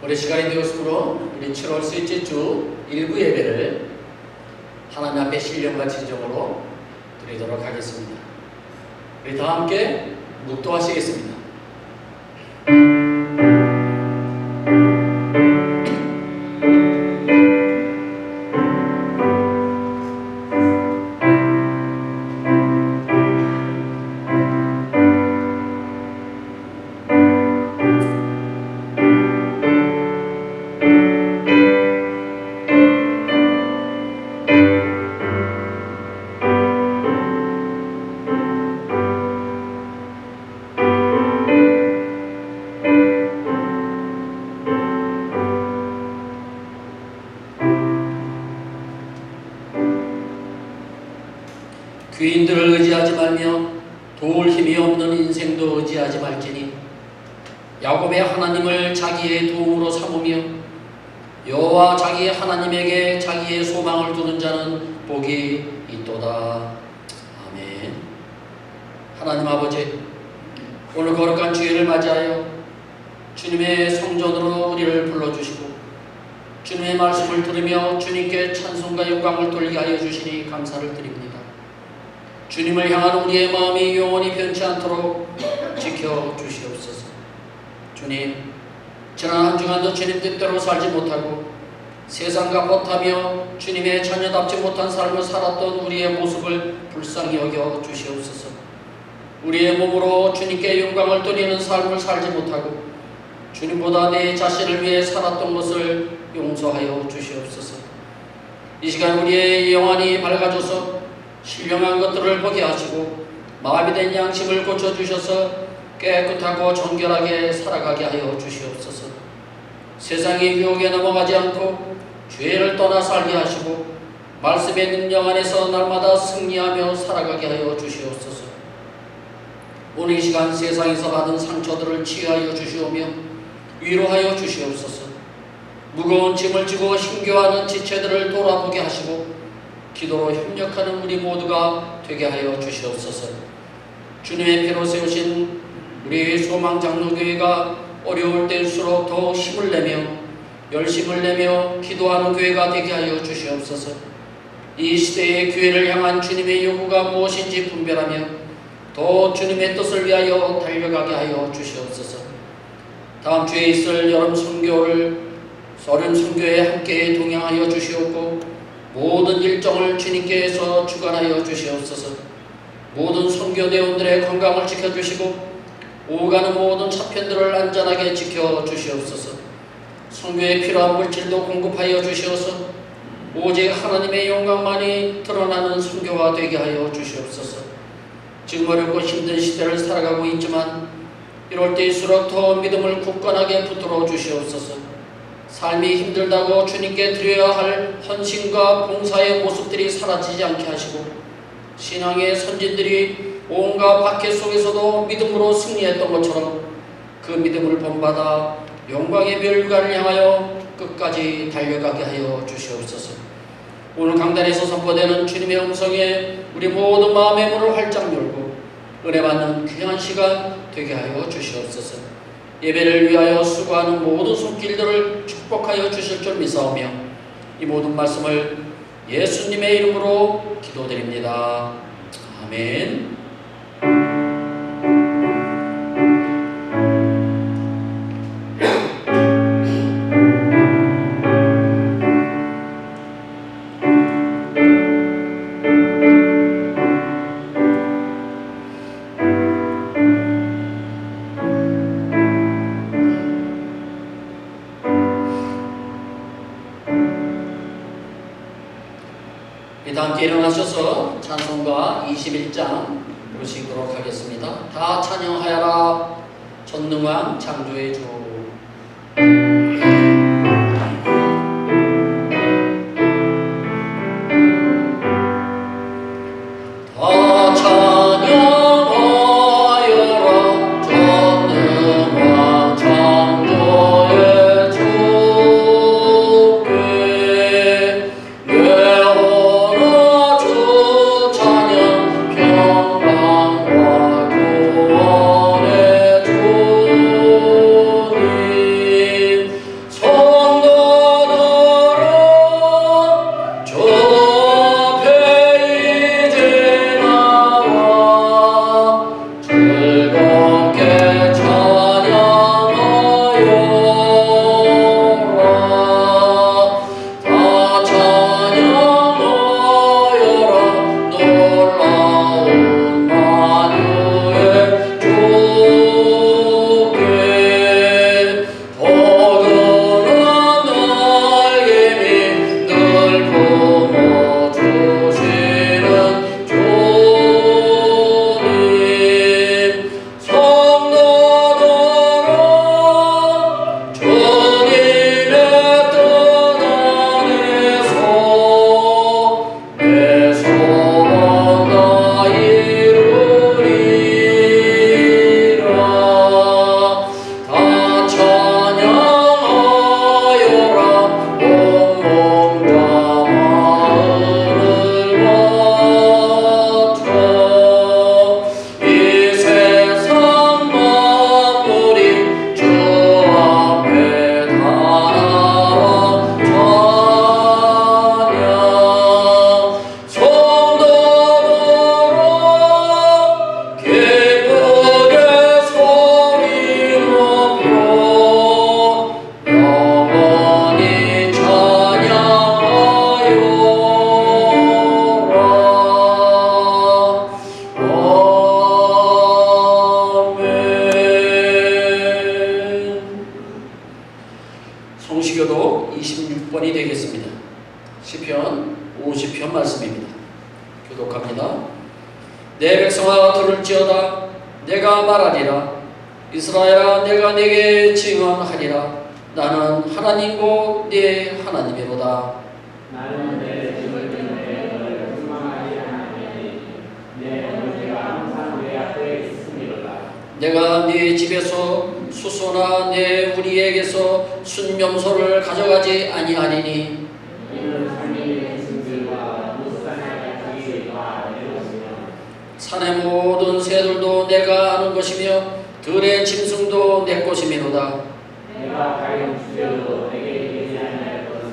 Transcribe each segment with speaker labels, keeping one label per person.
Speaker 1: 우리 시간이 되었으므로 우리 7월 셋째 주 일부 예배를 하나님 앞에 신령과 진정으로 드리도록 하겠습니다. 우리 다 함께 묵도하시겠습니다. 귀인들을 의지하지 말며 도울 힘이 없는 인생도 의지하지 말지니 야곱의 하나님을 자기의 도움으로 삼으며 여호와 자기의 하나님에게 자기의 소망을 두는 자는 복이 있도다. 아멘. 하나님 아버지, 오늘 거룩한 주일을 맞이하여 주님의 성전으로 우리를 불러주시고 주님의 말씀을 들으며 주님께 찬송과 영광을 돌리게 하여 주시니 감사를 드립니다. 주님을 향한 우리의 마음이 영원히 변치 않도록 지켜주시옵소서. 주님, 지난 한 주간도 주님 뜻대로 살지 못하고 세상과 벗하며 주님의 자녀답지 못한 삶을 살았던 우리의 모습을 불쌍히 여겨 주시옵소서. 우리의 몸으로 주님께 영광을 돌리는 삶을 살지 못하고 주님보다 내 자신을 위해 살았던 것을 용서하여 주시옵소서. 이 시간 우리의 영안이 밝아져서 신령한 것들을 보게 하시고 마비 된 양심을 고쳐주셔서 깨끗하고 정결하게 살아가게 하여 주시옵소서. 세상의 유혹에 넘어가지 않고 죄를 떠나 살게 하시고 말씀의 능력 안에서 날마다 승리하며 살아가게 하여 주시옵소서. 오늘 이 시간 세상에서 받은 상처들을 치유하여 주시오며 위로하여 주시옵소서. 무거운 짐을 지고 힘겨워하는 지체들을 돌아보게 하시고 기도로 협력하는 우리 모두가 되게 하여 주시옵소서. 주님의 피로 세우신 우리 소망장로교회가 어려울 때일수록 더 힘을 내며 열심을 내며 기도하는 교회가 되게 하여 주시옵소서. 이 시대의 교회를 향한 주님의 요구가 무엇인지 분별하며 더 주님의 뜻을 위하여 달려가게 하여 주시옵소서. 다음 주에 있을 여름 선교를 서른 선교에 함께 동행하여 주시옵고 모든 일정을 주님께서 주관하여 주시옵소서. 모든 선교대원들의 건강을 지켜주시고 오가는 모든 차편들을 안전하게 지켜주시옵소서. 선교에 필요한 물질도 공급하여 주시어서 오직 하나님의 영광만이 드러나는 선교가 되게 하여 주시옵소서. 지금 어렵고 힘든 시대를 살아가고 있지만 이럴 때일수록 더 믿음을 굳건하게 붙들어 주시옵소서. 삶이 힘들다고 주님께 드려야 할 헌신과 봉사의 모습들이 사라지지 않게 하시고 신앙의 선진들이 온갖 박해 속에서도 믿음으로 승리했던 것처럼 그 믿음을 본받아 영광의 멸류관을 향하여 끝까지 달려가게 하여 주시옵소서. 오늘 강단에서 선포되는 주님의 음성에 우리 모든 마음의 문을 활짝 열고 은혜 받는 귀한 시간 되게 하여 주시옵소서. 예배를 위하여 수고하는 모든 손길들을 축복하여 주실 줄 믿사오며 이 모든 말씀을 예수님의 이름으로 기도드립니다. 아멘. 함께 일어나셔서 찬송가 21장 부르시도록 하겠습니다. 다 찬양하여라 전능왕 창조의 주.
Speaker 2: 평강과 구원의 주
Speaker 1: 성시교도 26번이 되겠습니다. 시편 50편 말씀입니다. 교독합니다. 내 백성아 들을지어다. 내가 말하리라. 이스라엘아 내가 네게 증언하리라. 나는 하나님고 네 하나님이로다.
Speaker 2: 나는 내 집을 때문에 너를 불망하지 않으니 내 언제가 항상 내 앞에 있음이로다.
Speaker 1: 내가 네 집에서 수소나 내 우리에게서 순명소를 가져가지 아니하리니
Speaker 2: 이는 산의 짐승들과 무산의 가축이와 내 것이며
Speaker 1: 산의 모든 새들도 내가 아는 것이며 들의 짐승도 내 것이미로다.
Speaker 2: 내가 가령 주려도 내게 이르지 아니할 것은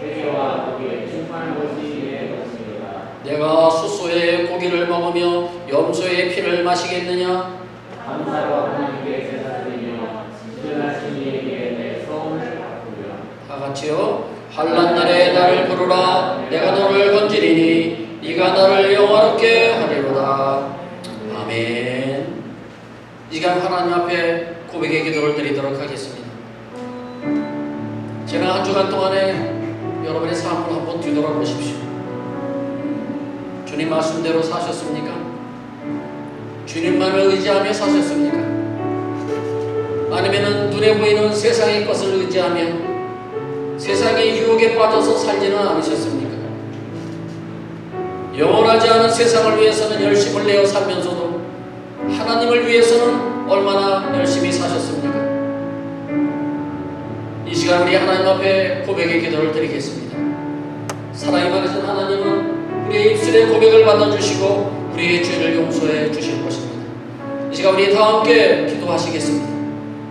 Speaker 2: 세계와 거기에 충만한 것이 내 것이로다.
Speaker 1: 내가 수소의 고기를 먹으며 염소의 피를 마시겠느냐?
Speaker 2: 감사로 하나님께 제사드리며 지존하신 이에게 내 소원을 바꾸며
Speaker 1: 다 같이요. 환난 날에 나를 부르라. 내가 너를 건지리니 네가 나를 영화롭게 하리로다. 아멘. 이 시간 하나님 앞에 고백의 기도를 드리도록 하겠습니다. 지난 한 주간 동안에 여러분의 삶을 한번 뒤돌아보십시오. 주님 말씀대로 사셨습니까? 주님만을 의지하며 사셨습니까? 아니면 눈에 보이는 세상의 것을 의지하며 세상의 유혹에 빠져서 살지는 않으셨습니까? 영원하지 않은 세상을 위해서는 열심을 내어 살면서도 하나님을 위해서는 얼마나 열심히 사셨습니까? 이 시간 우리 하나님 앞에 고백의 기도를 드리겠습니다. 사랑이 많으신 하나님은 우리의 입술의 고백을 받아주시고 우리의 죄를 용서해 주실 것입니다. 이 시간 우리 다 함께 기도하시겠습니다.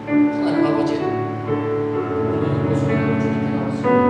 Speaker 1: 하나님 아버지, 오늘 이 소리를 주님께 나왔습니다.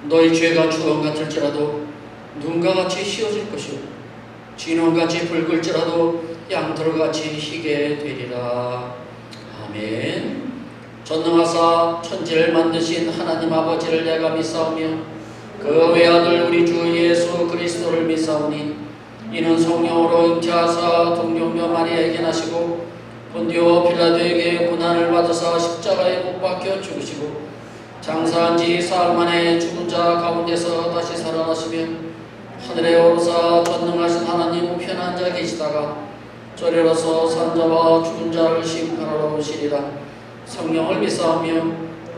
Speaker 1: 너희 죄가 주검 같을지라도 눈과 같이 휘어질 것이요 진홍같이 붉을지라도 양털같이 희게 되리라. 아멘. 전능하사 천지를 만드신 하나님 아버지를 내가 믿사오며 그 외아들 우리 주 예수 그리스도를 믿사오니 이는 성령으로 잉태하사 동정녀 마리아에게 나시고 본디오 빌라도에게 고난을 받으사 십자가에 못 박혀 죽으시고 장사한 지 사흘 만에 죽은 자 가운데서 다시 살아나시며 하늘에 오르사 전능하신 하나님 우편에 앉아 계시다가 저리로서 산 자와 죽은 자를 심판하러 오시리라. 성령을 믿사오며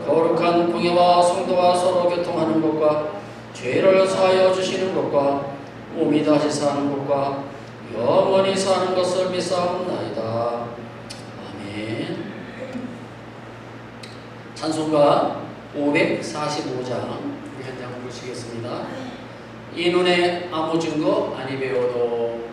Speaker 1: 거룩한 공예와 성도와 서로 교통하는 것과 죄를 사하여 주시는 것과 몸이 다시 사는 것과 영원히 사는 것을 믿사옵나이다. 아멘. 찬송가 545장 우리 한 장 보시겠습니다. 이 눈에 아무 증거 아니 배워도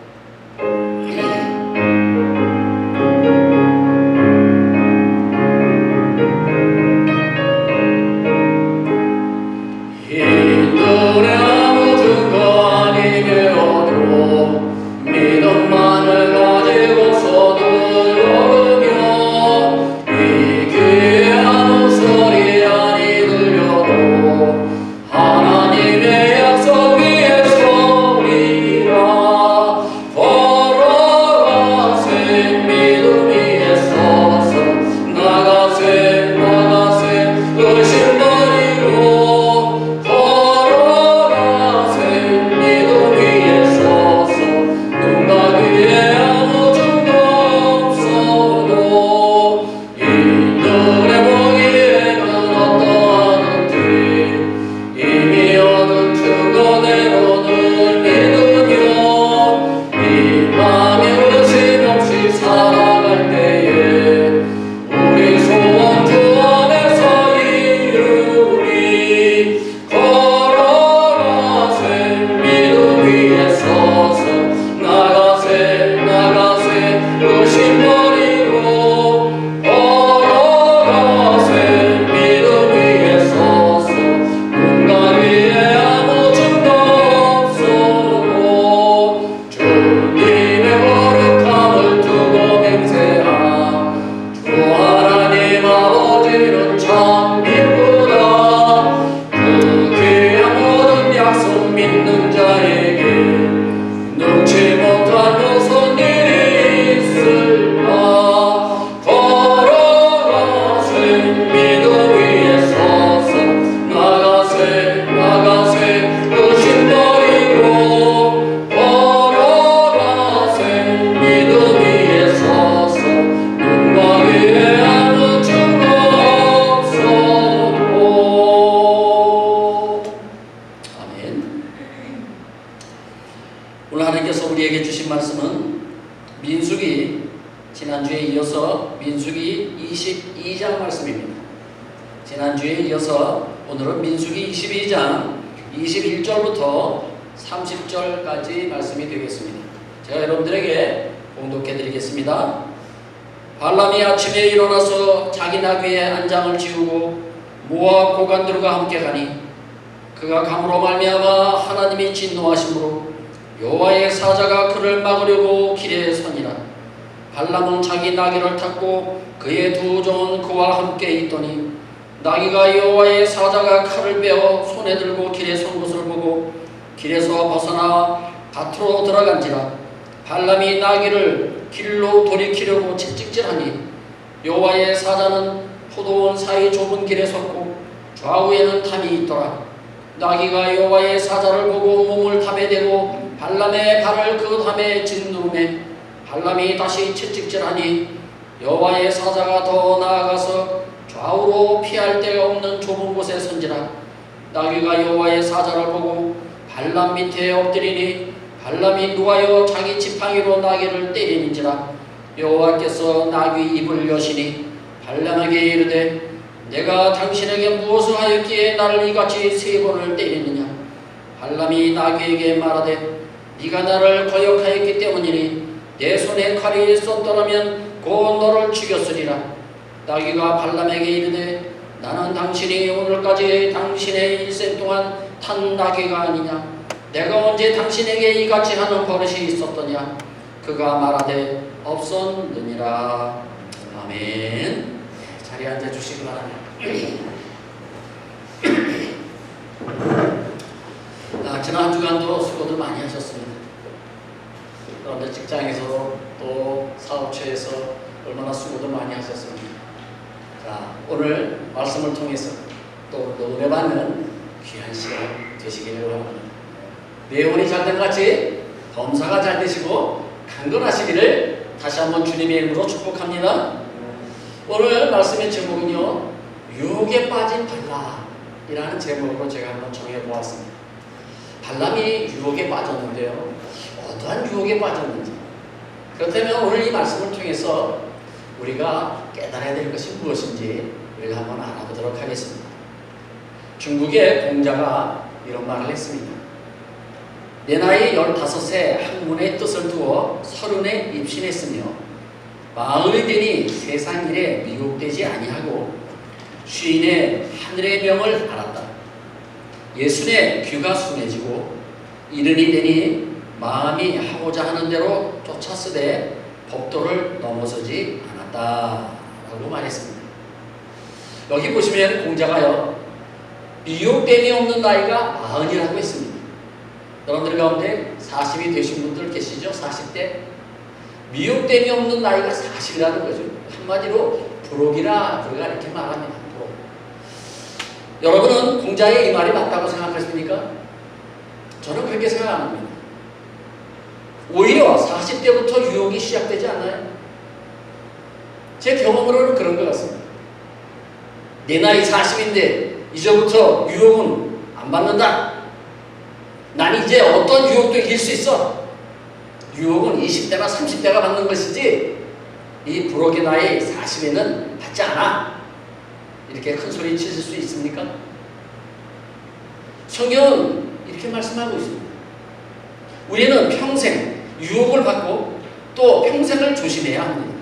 Speaker 2: 믿음만을 가지고서도 열으며 이 귀에 아무 소리 아니 들려도 하나님의 약속 위에 서리라. 걸어가세 믿음 위에 서서 나가세 나가세 의심 버리고 걸어가세 믿음 위에 서서 눈과 귀에 아무 증거 없어도 이들의 보기에는 어떠하는지 이미 얻은 증거대로는 믿으며 이 맘에 의심 없이 살아갈 때에 우리 소원 주 안에서 이루리. 걸어가세 믿음 위에 서서 나가세 나가세 의심 버리고 걸어가세 믿음 위에 서서 눈과 귀에 아무 증거 없어도 주님의 거룩함을 두고 맹세한 주 하나님 아버지는 참 기쁘다. 그 귀한 모든 약속 믿는 자에게 능치 못한 무슨 일이 있을까. 걸어가세 믿음 위에 서서 나가세 나가세 의심 버리고 걸어가세 믿음 위에 서서 눈과 귀에 아무 증거 없어도.
Speaker 1: 아멘. 오늘 하나님께서 우리에게 주신 말씀은 민수기, 지난주에 이어서 민수기 22장 말씀입니다. 지난주에 이어서 오늘은 민수기 22장 21절부터 30절까지 말씀이 되겠습니다. 제가 여러분들에게 봉독해 드리겠습니다. 발람이 아침에 일어나서 자기 나귀의 안장을 지우고 모압 고관들과 함께 가니 그가 감으로 말미암아 하나님이 진노하심으로 여호와의 사자가 그를 막으려고 길에 서니라. 발람은 자기 나귀를 탔고 그의 두 종은 그와 함께 있더니 나귀가 여호와의 사자가 칼을 빼어 손에 들고 길에 선 것을 보고 길에서 벗어나 밭으로 들어간지라. 발람이 나귀를 길로 돌이키려고 채찍질하니 여호와의 사자는 포도원 사이 좁은 길에 섰고 좌우에는 담이 있더라. 나귀가 여호와의 사자를 보고 몸을 담에 대고 발람의 발을 그 담에 짓누르매 발람이 다시 채찍질하니 여호와의 사자가 더 나아가서 좌우로 피할 데가 없는 좁은 곳에 선지라. 나귀가 여호와의 사자를 보고 발람 밑에 엎드리니 발람이 누하여 자기 지팡이로 나귀를 때리는지라. 여호와께서 나귀 입을 여시니 발람에게 이르되 내가 당신에게 무엇을 하였기에 나를 이같이 세 번을 때리느냐. 발람이 나귀에게 말하되 네가 나를 거역하였기 때문이니 내 손에 칼이 있었더라면 곧 너를 죽였으리라. 나귀가 발람에게 이르되 나는 당신이 오늘까지 당신의 일생 동안 탄 나귀가 아니냐. 내가 언제 당신에게 이같이 하는 버릇이 있었더냐. 그가 말하되 없었느니라. 아멘. 자리에 앉아 주시기 바랍니다. 지난 한 주간도 수고들 많이 하셨습니다. 그런데 직장에서 또 사업처에서 얼마나 수고도 많이 하셨습니다. 자, 오늘 말씀을 통해서 또 은혜 받는 귀한 시간 되시기를 바랍니다. 내용이 잘된 것 같이 범사가 잘 되시고 강건하시기를 다시 한번 주님의 이름으로 축복합니다. 오늘 말씀의 제목은요, 유혹에 빠진 발람이라는 제목으로 제가 한번 정해보았습니다. 발람이 유혹에 빠졌는데요, 어떠한 유혹에 빠졌는지, 그렇다면 오늘 이 말씀을 통해서 우리가 깨달아야 될 것이 무엇인지 우리가 한번 알아보도록 하겠습니다. 중국의 공자가 이런 말을 했습니다. 내 나이 15세 학문의 뜻을 두어 30에 입신했으며 40이 되니 세상 일에 미혹되지 아니하고 50에 하늘의 명을 알았다. 60에 귀가 순해지고 70이 되니 마음이 하고자 하는 대로 쫓았으되 법도를 넘어서지 않았다 라고 말했습니다. 여기 보시면 공자가요, 미혹됨이 없는 나이가 40이라고 했습니다. 여러분들 가운데 40이 되신 분들 계시죠? 40대. 미혹됨이 없는 나이가 40이라는 거죠. 한마디로 부록이라 우리가 이렇게 말합니다. 부록. 여러분은 공자의 이 말이 맞다고 생각하십니까? 저는 그렇게 생각 안 합니다. 오히려 40대부터 유혹이 시작되지 않나요? 제 경험으로는 그런 것 같습니다. 내 나이 40인데 이제부터 유혹은 안 받는다. 난 이제 어떤 유혹도 이길 수 있어. 유혹은 20대나 30대가 받는 것이지 이 부록의 나이 40에는 받지 않아. 이렇게 큰 소리 치실 수 있습니까? 성경은 이렇게 말씀하고 있습니다. 우리는 평생 유혹을 받고 또 평생을 조심해야 합니다.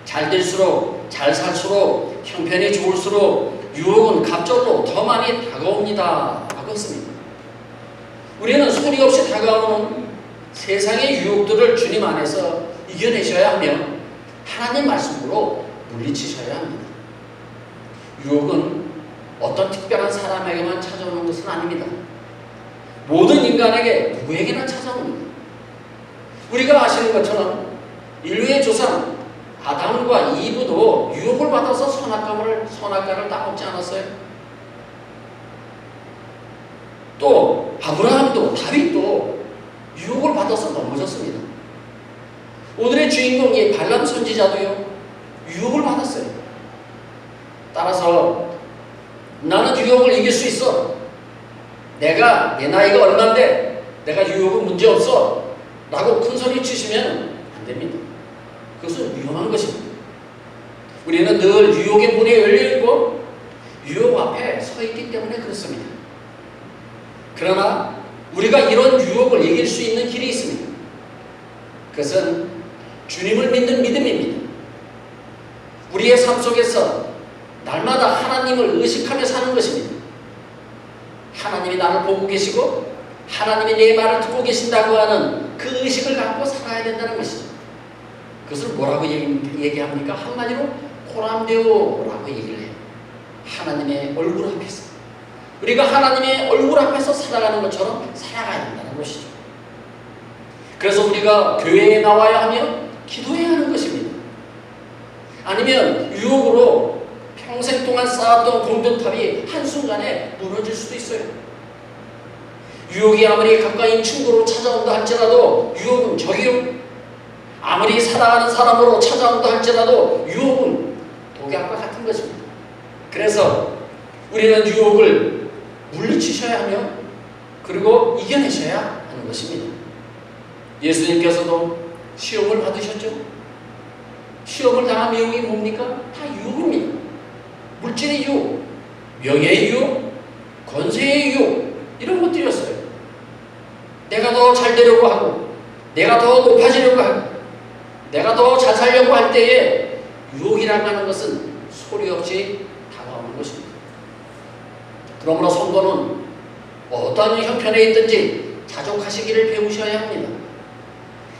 Speaker 1: 잘 될수록, 잘 살수록, 형편이 좋을수록 유혹은 갑절로 더 많이 다가옵니다 라고 했습니다. 우리는 소리 없이 다가오는 세상의 유혹들을 주님 안에서 이겨내셔야 하며 하나님 말씀으로 물리치셔야 합니다. 유혹은 어떤 특별한 사람에게만 찾아오는 것은 아닙니다. 모든 인간에게 누구에게나 찾아옵니다. 우리가 아시는 것처럼 인류의 조상 아담과 이브도 유혹을 받아서 선악과를 따먹지 않았어요? 또 아브라함도 다윗도 유혹을 받아서 넘어졌습니다. 오늘의 주인공이 발람 선지자도요, 유혹을 받았어요. 따라서 나는 유혹을 이길 수 있어. 내 나이가 얼마인데 내가 유혹은 문제없어 라고 큰소리 치시면 안 됩니다. 그것은 위험한 것입니다. 우리는 늘 유혹의 문이 열려있고 유혹 앞에 서 있기 때문에 그렇습니다. 그러나 우리가 이런 유혹을 이길 수 있는 길이 있습니다. 그것은 주님을 믿는 믿음입니다. 우리의 삶 속에서 날마다 하나님을 의식하며 사는 것입니다. 하나님이 나를 보고 계시고 하나님이 내 말을 듣고 계신다고 하는 그 의식을 갖고 살아야 된다는 것이죠. 그것을 뭐라고 얘기합니까? 한마디로 코람데오라고 얘기를 해요. 하나님의 얼굴 앞에서. 우리가 하나님의 얼굴 앞에서 살아가는 것처럼 살아가야 된다는 것이죠. 그래서 우리가 교회에 나와야 하며 기도해야 하는 것입니다. 아니면 유혹으로 평생 동안 쌓았던 공동탑이 한순간에 무너질 수도 있어요. 유혹이 아무리 가까이 친구로 찾아온다 할지라도 유혹은 적이요. 아무리 사랑하는 사람으로 찾아온다 할지라도 유혹은 독약과 같은 것입니다. 그래서 우리는 유혹을 물리치셔야 하며 그리고 이겨내셔야 하는 것입니다. 예수님께서도 시험을 받으셨죠? 시험을 당한 유혹이 뭡니까? 다 유혹입니다. 물질의 유혹, 명예의 유혹, 권세의 유혹, 이런 것들이었어요. 내가 더 잘 되려고 하고 내가 더 높아지려고 하고 내가 더 잘 살려고 할 때에 유혹이라고 하는 것은 소리 없이 다가오는 것입니다. 그러므로 성도는 어떤 형편에 있든지 자족하시기를 배우셔야 합니다.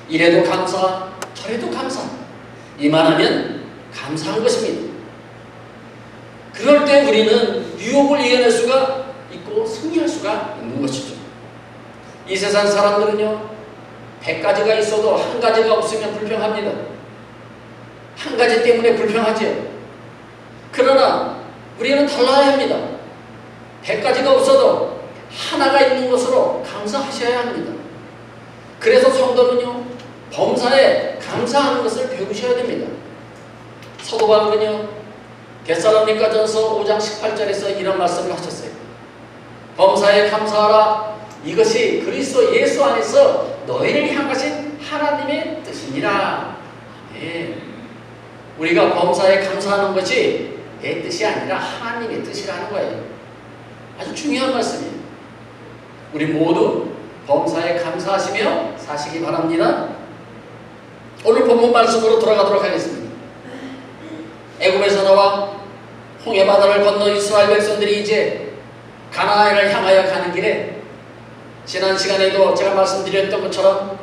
Speaker 1: 이래도 감사, 그래도 감사. 이만하면 감사한 것입니다. 그럴 때 우리는 유혹을 이겨낼 수가 있고 승리할 수가 있는 것이죠. 이 세상 사람들은요, 100가지가 있어도 한 가지가 없으면 불평합니다. 한 가지 때문에 불평하지요. 그러나 우리는 달라야 합니다. 100가지가 없어도 하나가 있는 것으로 감사하셔야 합니다. 그래서 성도는요, 범사에 감사하는 것을 배우셔야 됩니다. 사도 바울은요, 데살로니가전서 5장 18절에서 이런 말씀을 하셨어요. 범사에 감사하라. 이것이 그리스도 예수 안에서 너희를 향하신 하나님의 뜻이니라. 아멘. 우리가 범사에 감사하는 것이 내 뜻이 아니라 하나님의 뜻이라는 거예요. 아주 중요한 말씀이에요. 우리 모두 범사에 감사하시며 사시기 바랍니다. 오늘 본문 말씀으로 돌아가도록 하겠습니다. 애굽에서 나와 홍해바다를 건너 이스라엘 백성들이 이제 가나안을 향하여 가는 길에, 지난 시간에도 제가 말씀드렸던 것처럼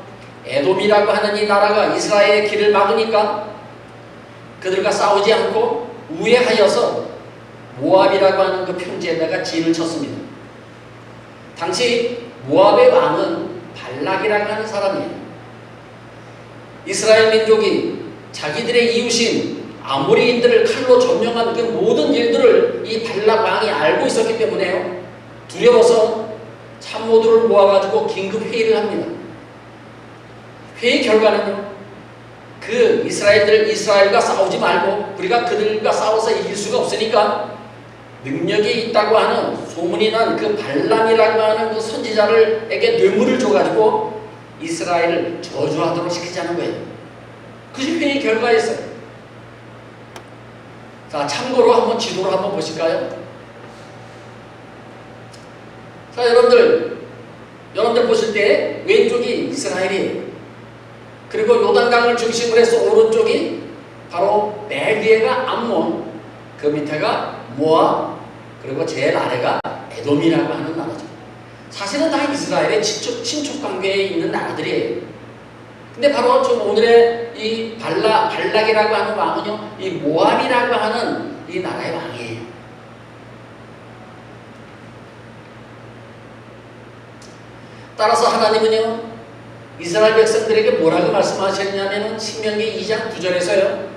Speaker 1: 에돔이라고 하는 이 나라가 이스라엘의 길을 막으니까 그들과 싸우지 않고 우회하여서 모압이라고 하는 그 평지에다가 진을 쳤습니다. 당시 모압의 왕은 발락이라고 하는 사람이에요. 이스라엘 민족이 자기들의 이웃인 아모리인들을 칼로 점령한 그 모든 일들을 이 발락 왕이 알고 있었기 때문에요, 두려워서 참모들을 모아가지고 긴급 회의를 합니다. 회의 결과는요, 그 이스라엘과 싸우지 말고 우리가 그들과 싸워서 이길 수가 없으니까 능력이 있다고 하는 소문이 난 그 발람이라고 하는 그 선지자에게 뇌물을 줘가지고 이스라엘을 저주하도록 시키자는 거예요. 그것이 회의 결과였어요. 자, 참고로 한번 지도를 한번 보실까요? 자, 여러분들 보실 때 왼쪽이 이스라엘이에요. 그리고 요단강을 중심으로 해서 오른쪽이 바로 맨 위에가 암몬, 그 밑에가 모압, 그리고 제일 아래가 에돔이라고 하는 나라죠. 사실은 다 이스라엘의 친척 관계에 있는 나라들이에요. 근데 바로 좀 오늘의 이 발락이라고 하는 왕은요, 이 모압이라고 하는 이 나라의 왕이에요. 따라서 하나님은요, 이스라엘 백성들에게 뭐라고 말씀하셨냐면 신명기 2장 9절에서요,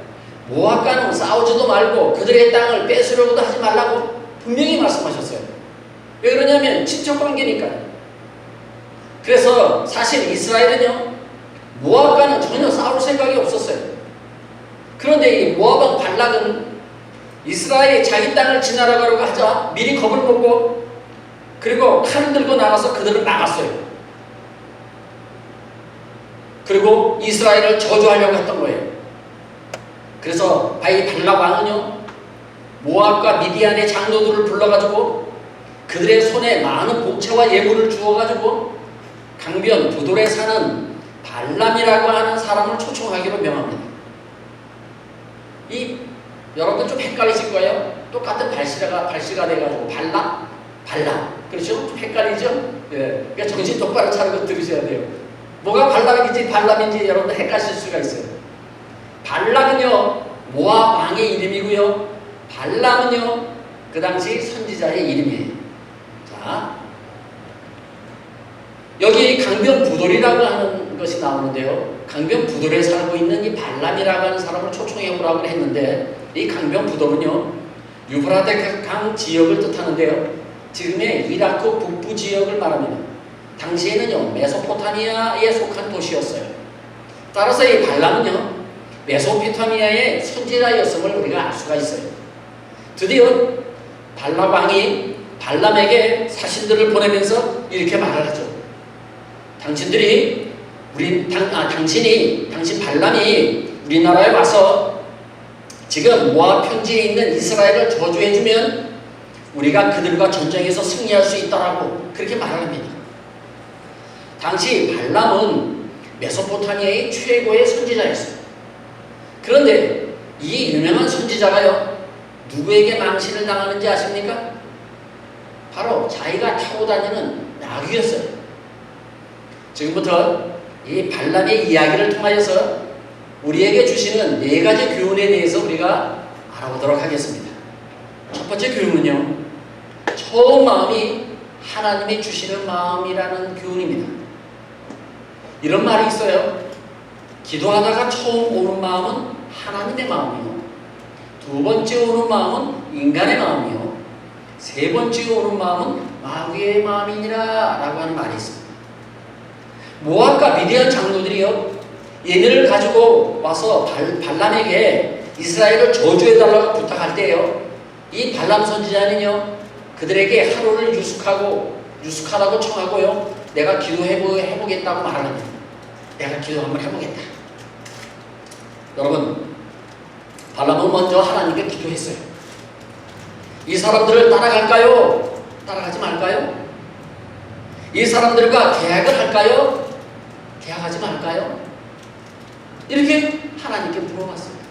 Speaker 1: 모압과는 싸우지도 말고 그들의 땅을 뺏으려고도 하지 말라고 분명히 말씀하셨어요. 왜 그러냐면 친척관계니까요. 그래서 사실 이스라엘은요, 모압과는 전혀 싸울 생각이 없었어요. 그런데 이 모압 왕 발락은 이스라엘이 자기 땅을 지나가려고 하자 미리 겁을 먹고, 그리고 칼을 들고 나가서 그들을 막았어요. 그리고 이스라엘을 저주하려고 했던 거예요. 그래서 이 발락 왕은요, 모압과 미디안의 장로들을 불러가지고 그들의 손에 많은 복채와 예물을 주어가지고 강변 부돌에 사는 발람이라고 하는 사람을 초청하기로 명합니다. 여러분들 좀 헷갈리실 거예요. 똑같은 발시가 돼가지고 발람. 그렇죠? 좀 헷갈리죠? 예. 그러니까 정신 똑바로 차리고 들으셔야 돼요. 뭐가 발람인지 여러분들 헷갈릴 수가 있어요. 발락은요, 모압 왕의 이름이고요, 발람은요, 그 당시 선지자의 이름이에요. 자, 여기 강변 부돌이라고 하는 것이 나오는데요, 강변 부돌에 살고 있는 이 발람이라고 하는 사람을 초청해 오라고 했는데, 이 강변 부돌은요, 유브라데 강 지역을 뜻하는데요, 지금의 이라크 북부 지역을 말합니다. 당시에는요, 메소포타미아에 속한 도시였어요. 따라서 이 발람은요, 메소포타미아의 선지자였음을 우리가 알 수가 있어요. 드디어 발락 왕이 발람에게 사신들을 보내면서 이렇게 말을 하죠. 당신 발람이 우리나라에 와서 지금 모압 평지에 있는 이스라엘을 저주해주면 우리가 그들과 전쟁에서 승리할 수 있다라고 그렇게 말을 합니다. 당시 발람은 메소포타미아의 최고의 선지자였어요. 그런데 이 유명한 선지자가요, 누구에게 망신을 당하는지 아십니까? 바로 자기가 타고 다니는 나귀였어요. 지금부터 이 발람의 이야기를 통하여서 우리에게 주시는 네 가지 교훈에 대해서 우리가 알아보도록 하겠습니다. 첫 번째 교훈은요, 처음 마음이 하나님이 주시는 마음이라는 교훈입니다. 이런 말이 있어요. 기도하다가 처음 오는 마음은 하나님의 마음이요, 두 번째 오는 마음은 인간의 마음이요, 세 번째 오는 마음은 마귀의 마음이니라 라고 하는 말이 있습니다. 모압과 미디안 장로들이요, 예언을 가지고 와서 발람에게 이스라엘을 저주해달라고 부탁할 때요, 이 발람 선지자는요, 그들에게 하루를 유숙하라고 청하고요, 내가 기도해보겠다고 말합니다. 내가 기도 한번 해보겠다. 여러분, 발람은 먼저 하나님께 기도했어요. 이 사람들을 따라갈까요? 따라가지 말까요? 이 사람들과 계약을 할까요? 계약하지 말까요? 이렇게 하나님께 물어봤습니다.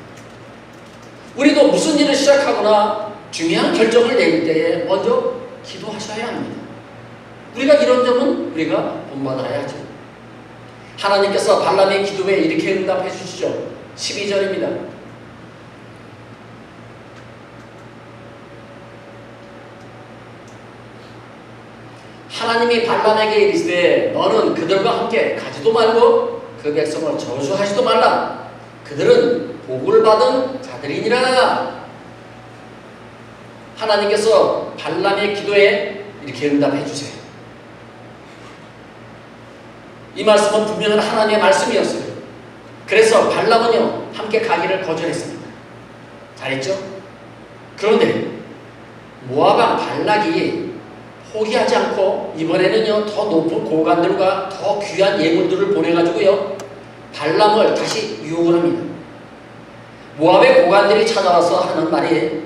Speaker 1: 우리도 무슨 일을 시작하거나 중요한 결정을 내릴 때에 먼저 기도하셔야 합니다. 우리가 이런 점은 우리가 본받아야죠. 하나님께서 발람의 기도에 이렇게 응답해 주시죠. 12절입니다. 하나님이 발람에게 이르시되 너는 그들과 함께 가지도 말고 그 백성을 저주하지도 말라. 그들은 복을 받은 자들이니라. 하나님께서 발람의 기도에 이렇게 응답해 주세요. 이 말씀은 분명한 하나님의 말씀이었어요. 그래서 발람은요, 함께 가기를 거절했습니다. 잘했죠? 그런데 모압 왕 발락이 포기하지 않고 이번에는요, 더 높은 고관들과 더 귀한 예물들을 보내가지고요, 발람을 다시 유혹을 합니다. 모압의 고관들이 찾아와서 하는 말이,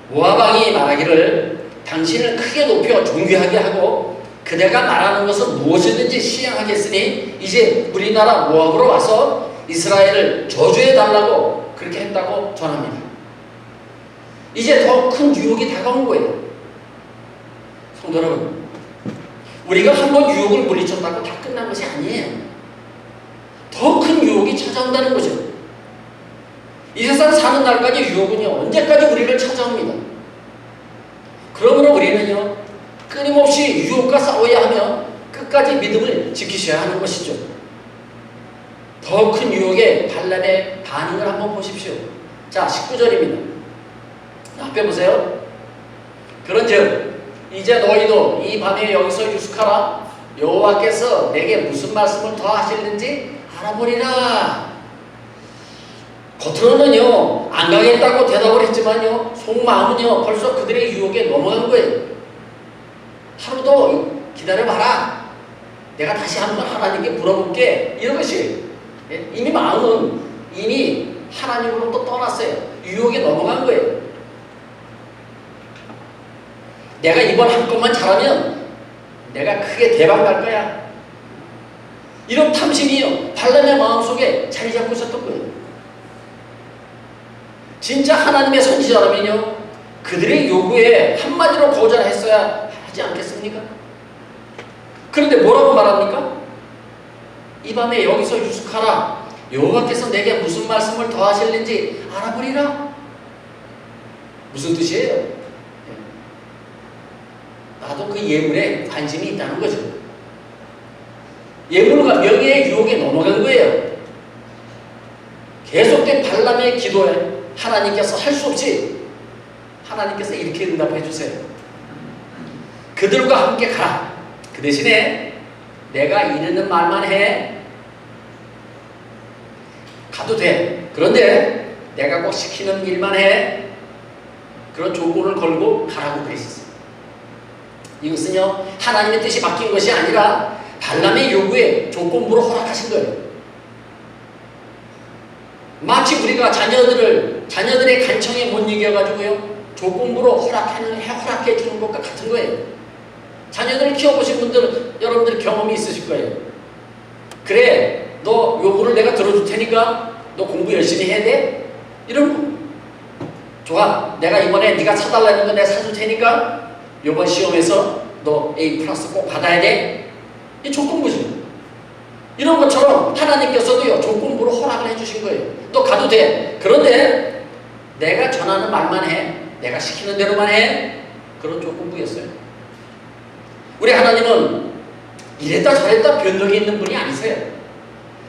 Speaker 1: 모압 왕이 말하기를 당신을 크게 높여 존귀하게 하고 그대가 말하는 것은 무엇이든지 시행하겠으니 이제 우리나라 모압으로 와서 이스라엘을 저주해달라고 그렇게 했다고 전합니다. 이제 더 큰 유혹이 다가온 거예요. 성도 여러분, 우리가 한번 유혹을 물리쳤다고 다 끝난 것이 아니에요. 더 큰 유혹이 찾아온다는 거죠. 이 세상 사는 날까지 유혹은요, 언제까지 우리를 찾아옵니다. 그러므로 우리는요, 끊임없이 유혹과 싸워야 하며 끝까지 믿음을 지키셔야 하는 것이죠. 더 큰 유혹에 발람의 반응을 한번 보십시오. 자, 19절입니다. 앞에 보세요. 그런즉 이제 너희도 이 밤에 여기서 유숙하라. 여호와께서 내게 무슨 말씀을 더 하실는지 알아보리라. 겉으로는요, 안 가겠다고 대답을 했지만요, 속마음은요, 벌써 그들의 유혹에 넘어간 거예요. 하루 더 기다려봐라. 내가 다시 한번 하나님께 물어볼게. 이런 것이에요. 이미 마음은 이미 하나님으로부터 떠났어요. 유혹에 넘어간 거예요. 내가 이번 한 것만 잘하면 내가 크게 대박 날 거야. 이런 탐심이요, 발람의 마음속에 자리 잡고 있었던 거예요. 진짜 하나님의 선지자라면요, 그들의 요구에 한마디로 거절했어야 하지 않겠습니까? 그런데 뭐라고 말합니까? 이 밤에 여기서 유숙하라. 여호와께서 내게 무슨 말씀을 더 하실는지 알아보리라. 무슨 뜻이에요? 나도 그 예물에 관심이 있다는 거죠. 예물과 명예의 유혹에 넘어간 거예요. 계속된 발람의 기도에 하나님께서 할 수 없이 하나님께서 이렇게 응답해 주세요. 그들과 함께 가라. 그 대신에 내가 이르는 말만 해. 가도 돼. 그런데 내가 꼭 시키는 일만 해. 그런 조건을 걸고 가라고 그랬었어요. 이것은요, 하나님의 뜻이 바뀐 것이 아니라 발람의 요구에 조건부로 허락하신 거예요. 마치 우리가 자녀들의 간청에 못 이겨가지고요, 조건부로 허락해 주는 것과 같은 거예요. 자녀들을 키워보신 분들은 여러분들 경험이 있으실 거예요. 그래, 너 요구를 내가 들어줄 테니까 너 공부 열심히 해야 돼? 이런 거. 좋아, 내가 이번에 네가 사달라는 거 내가 사줄 테니까 이번 시험에서 너 A+ 꼭 받아야 돼? 이 조건부죠. 이런 것처럼 하나님께서도요, 조건부로 허락을 해주신 거예요. 너 가도 돼. 그런데 내가 전하는 말만 해. 내가 시키는 대로만 해. 그런 조건부였어요. 우리 하나님은 이랬다 저랬다 변덕이 있는 분이 아니세요.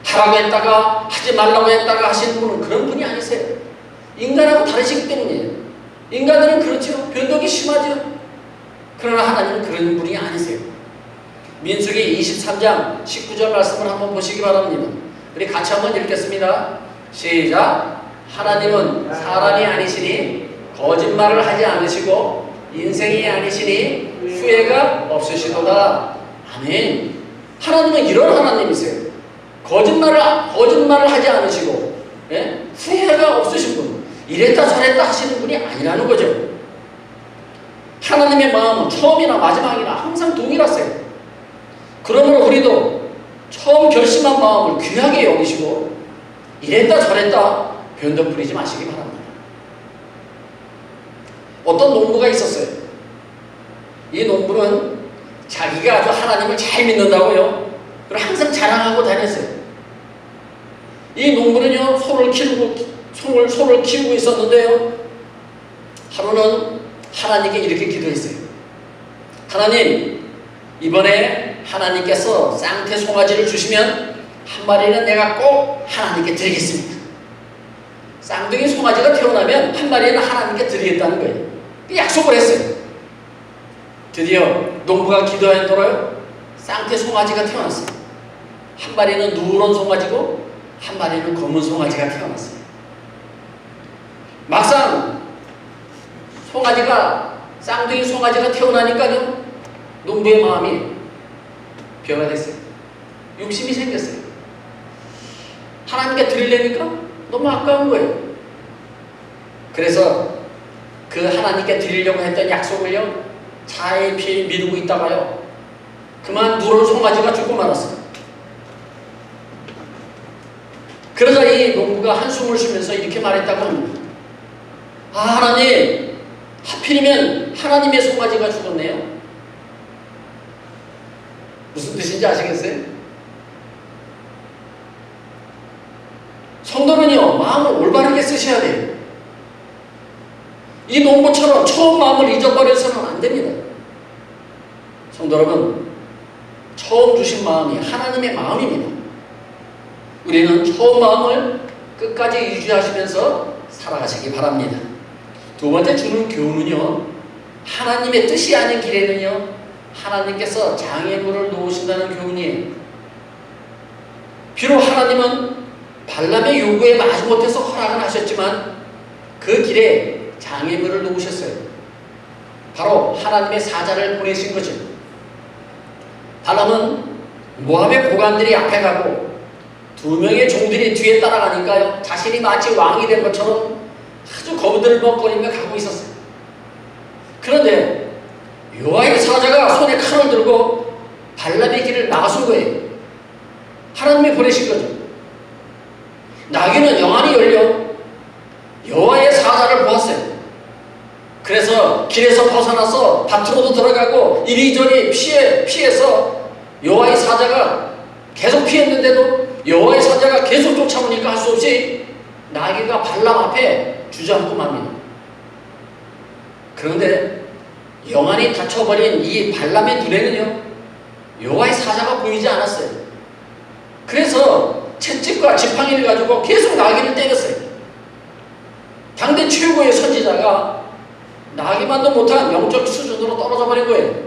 Speaker 1: 하라고 했다가 하지 말라고 했다가 하시는 분은 그런 분이 아니세요. 인간하고 다르시기 때문이에요. 인간들은 그렇죠. 변덕이 심하죠. 그러나 하나님은 그런 분이 아니세요. 민수기 23장 19절 말씀을 한번 보시기 바랍니다. 우리 같이 한번 읽겠습니다. 시작. 하나님은 사람이 아니시니 거짓말을 하지 않으시고 인생이 아니시니 후회가 없으시도다. 아멘. 하나님은 이런 하나님이세요. 거짓말을 하지 않으시고, 예? 후회가 없으신 분, 이랬다 저랬다 하시는 분이 아니라는 거죠. 하나님의 마음은 처음이나 마지막이나 항상 동일하세요. 그러므로 우리도 처음 결심한 마음을 귀하게 여기시고 이랬다 저랬다 변덕 부리지 마시기 바랍니다. 어떤 농부가 있었어요. 이 농부는 자기가 아주 하나님을 잘 믿는다고요. 그리고 항상 자랑하고 다녔어요. 이 농부는요, 소를 키우고 있었는데요, 하루는 하나님께 이렇게 기도했어요. 하나님, 이번에 하나님께서 쌍태 송아지를 주시면 한 마리는 내가 꼭 하나님께 드리겠습니다. 쌍둥이 송아지가 태어나면 한 마리는 하나님께 드리겠다는 거예요. 약속을 했어요. 드디어 농부가 기도한 대로요, 쌍태 송아지가 태어났어요. 한 마리는 누런 송아지고 한 마리는 검은 송아지가 태어났어요. 막상 쌍둥이 송아지가 태어나니까요, 농부의 마음이 변화됐어요. 욕심이 생겼어요. 하나님께 드리려니까 너무 아까운 거예요. 그래서 그 하나님께 드리려고 했던 약속을요, 차일피일 미루고 있다가요, 그만 누런 송아지가 죽고 말았어요. 그러자 이 농부가 한숨을 쉬면서 이렇게 말했다고 합니다. 아, 하나님, 하필이면 하나님의 송아지가 죽었네요. 무슨 뜻인지 아시겠어요? 성도는요, 마음을 올바르게 쓰셔야 돼요. 이 농부처럼 처음 마음을 잊어버려서는 안 됩니다. 성도 여러분, 처음 주신 마음이 하나님의 마음입니다. 우리는 처음 마음을 끝까지 유지하시면서 살아가시기 바랍니다. 두 번째 주는 교훈은요, 하나님의 뜻이 아닌 길에는요, 하나님께서 장애물을 놓으신다는 교훈이에요. 비록 하나님은 발람의 요구에 마지못해서 허락을 하셨지만 그 길에 장애물을 놓으셨어요. 바로 하나님의 사자를 보내신 거죠. 발람은 모압의 고관들이 앞에 가고 두 명의 종들이 뒤에 따라가니까요, 자신이 마치 왕이 된 것처럼 아주 거들먹거리며 가고 있었어요. 그런데 여호와의 사자가 손에 칼을 들고 발람의 길을 나가신 거예요. 하나님이 보내신 거죠. 나귀는 영안이 열려 여호와의 사자를 보았어요. 그래서 길에서 벗어나서 밭으로도 들어가고 이리저리 피해서 여호와의 사자가 계속 피했는데도 여호와의 사자가 계속 쫓아오니까 할 수 없이 나귀가 발람 앞에 주저앉고 맙니다. 그런데 영안이 닫혀버린 이 발람의 눈에는요, 여호와의 사자가 보이지 않았어요. 그래서 채찍과 지팡이를 가지고 계속 나귀를 때렸어요. 당대 최고의 선지자가 나귀만도 못한 영적 수준으로 떨어져 버린 거예요.